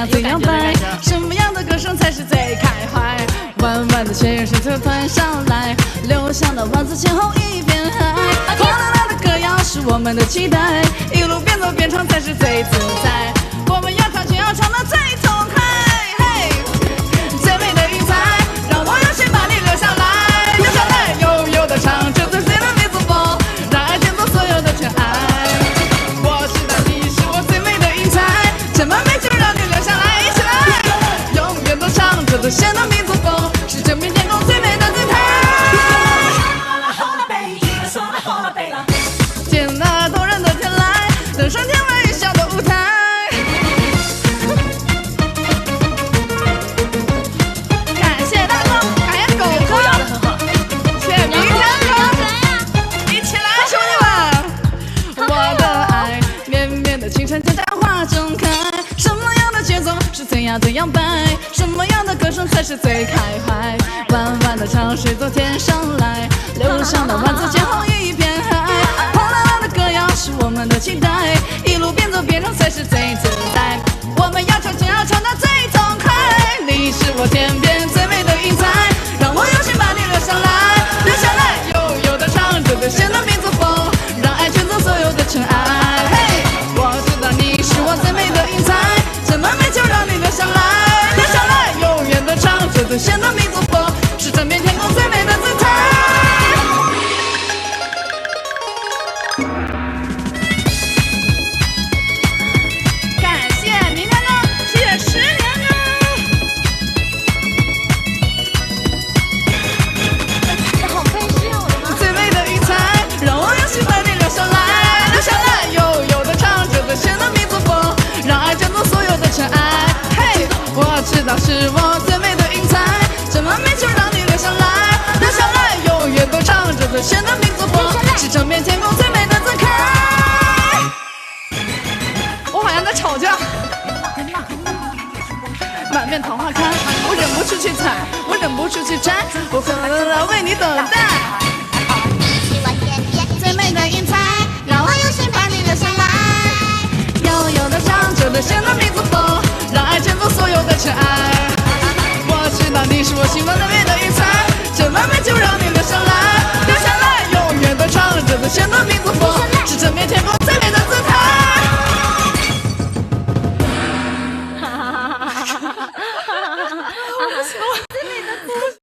样怎样摆？什么样的歌声才是最开怀？弯弯的弦乐声突弹上来，流向了万紫千红一片海。哗啦啦的歌谣是我们的期待，一路边走边唱才是最自在。我们要唱就要唱得最痛快，嘿，最美的云彩，让我用心把你留下来，留下来，悠悠地唱着最碎的民族风，让爱牵走所有的尘埃。我知道你是我最美的云彩，这么美就让你留下来，一起来，永远都唱着最炫的民族风，是这片天空最美的姿态。天籁动人的天籁，登上天微笑的舞台。感谢大哥，感谢狗哥，谢谢明天哥，一起来，兄弟们！我的爱，绵绵的清晨就在花中开。什么样的节奏是怎样摆？什么样的歌声才是最开怀？弯弯的长水从天上来，流向了万紫千红一片海。哗啦啦的歌谣是我们的期待，一路边走边唱才是最自在。我们要唱就要唱得最痛快，你是我天边最美的云彩，让我用心把你留下来，留下来，悠悠地唱着最炫的民族风，让爱卷走所有的尘埃。嘿，我知道你是我最美的云彩，这么美就让你留下来，留下来，永远地唱着最炫的民族风，是这片天空最美的姿态。感谢明天哥，谢谢10年哥。好开心啊！我的妈！最美的云彩，让我用心把你留下来，留下来，悠悠地唱着最炫的民族风，让爱卷走所有的尘埃。嘿，我知道是我最美的云彩，这么美就让你留下来，留下来，永远都唱着最炫的民族风，是整片天空最美的姿态。我好像在吵架。满面桃花开，我忍不住去采，我忍不住去摘，我快乐地为你等待。最美的云彩，让我用心把你留下来，悠悠地唱着最炫的民族风，让爱卷走所有的尘埃。我知道你是我心中最美的云彩，这么美就让你留下来，留下来，永远地唱着最炫的民族风。